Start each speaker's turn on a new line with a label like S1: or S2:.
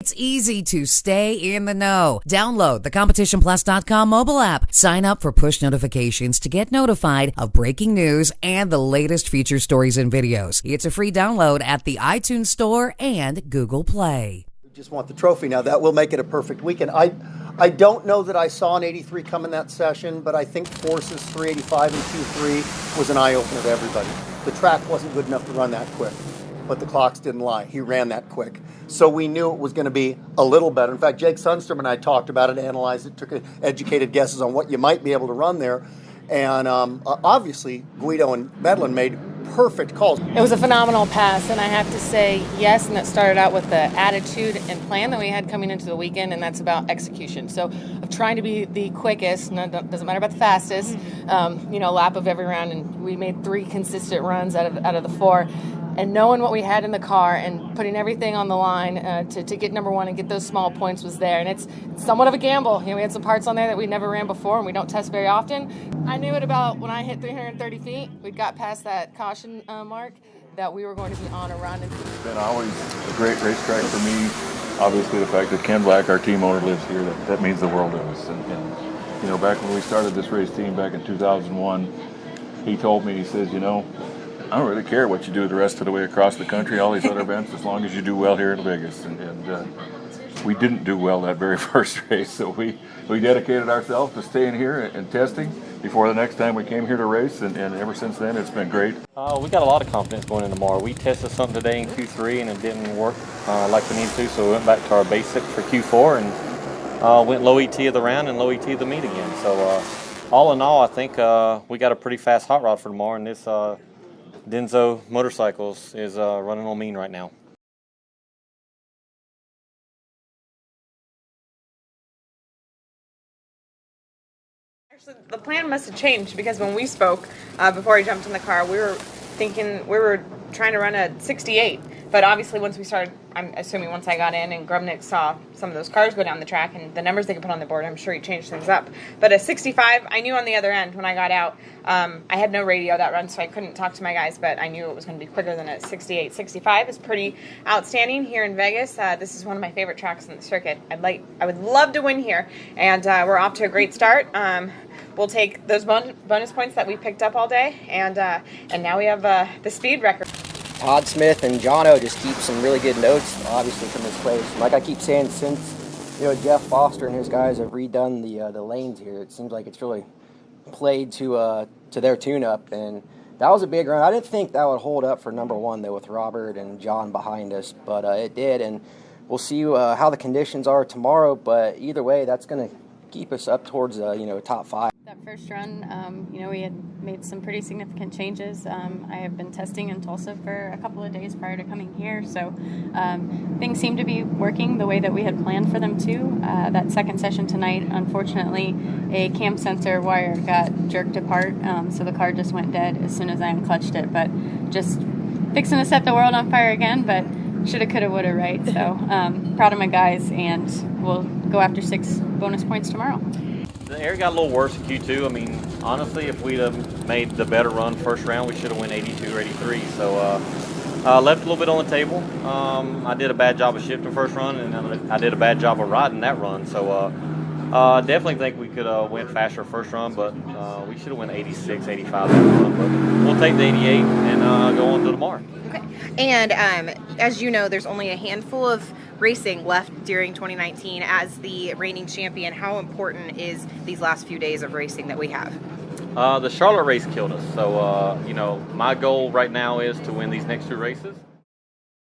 S1: It's easy to stay in the know. Download the CompetitionPlus.com mobile app. Sign up for push notifications to get notified of breaking news and the latest feature stories and videos. It's a free download at the iTunes Store and Google Play.
S2: We just want the trophy now. That will make it a perfect weekend. I don't know that I saw an 83 come in that session, but I think Force's 385 and Q3 was an eye-opener to everybody. The track wasn't good enough to run that quick, but the clocks didn't lie. He ran that quick. So we knew it was going to be a little better. In fact, Jake Sundstrom and I talked about it, analyzed it, took educated guesses on what you might be able to run there. And obviously, Guido and Medlin made perfect calls.
S3: It was a phenomenal pass, and I have to say yes, and that started out with the attitude and plan that we had coming into the weekend, and that's about execution. So of trying to be the quickest, and it doesn't matter about the fastest, lap of every round, and we made 3 consistent runs out of the 4. And knowing what we had in the car and putting everything on the line to get number 1 and get those small points was there. And it's somewhat of a gamble. We had some parts on there that we never ran before and we don't test very often. I knew it about when I hit 330 feet, we got past that caution mark, that we were going to be on a run.
S4: It's been always a great racetrack for me. Obviously the fact that Ken Black, our team owner, lives here, that means the world to us. And back when we started this race team back in 2001, he told me, he says, I don't really care what you do the rest of the way across the country, all these other events, as long as you do well here in Vegas. And we didn't do well that very first race, so we dedicated ourselves to staying here and testing before the next time we came here to race, and ever since then it's been great.
S5: We got a lot of confidence going into tomorrow. We tested something today in Q3 and it didn't work like we needed to, so we went back to our basics for Q4 and went low ET of the round and low ET of the meet again. So all in all, I think we got a pretty fast hot rod for tomorrow, and this Denso Motorcycles is running on mean right now.
S6: Actually, the plan must have changed, because when we spoke before I jumped in the car, we were trying to run a 68. But obviously once we started, I'm assuming once I got in and Grubnick saw some of those cars go down the track and the numbers they could put on the board, I'm sure he changed things up. But a 65, I knew on the other end when I got out, I had no radio that run, so I couldn't talk to my guys, but I knew it was going to be quicker than a 68. 65 is pretty outstanding here in Vegas. This is one of my favorite tracks on the circuit. I would love to win here, and we're off to a great start. We'll take those bonus points that we picked up all day, and now we have the speed record.
S7: Todd Smith and Jono just keep some really good notes, obviously, from this place. Like I keep saying, since Jeff Foster and his guys have redone the lanes here, it seems like it's really played to their tune-up, and that was a big run. I didn't think that would hold up for number 1 though, with Robert and John behind us, but it did, and we'll see how the conditions are tomorrow. But either way, that's going to keep us up towards top 5.
S3: That first run, we had made some pretty significant changes. I have been testing in Tulsa for a couple of days prior to coming here, so things seem to be working the way that we had planned for them to. That second session tonight, unfortunately, a cam sensor wire got jerked apart, so the car just went dead as soon as I unclutched it, but just fixing to set the world on fire again, but shoulda, coulda, woulda, right? So proud of my guys, and we'll go after 6 bonus points tomorrow.
S5: The air got a little worse in Q2. I mean, honestly, if we'd have made the better run first round, we should have went 82 or 83. So left a little bit on the table. I did a bad job of shifting first run, and I did a bad job of riding that run. So definitely think we could have went faster first run, but we should have went 86, 85 that run. But we'll take the 88 and go on to tomorrow.
S6: Okay. And as you know, there's only a handful of racing left during 2019 as the reigning champion. How important is these last few days of racing that we have?
S5: The Charlotte race killed us. So, my goal right now is to win these next 2 races.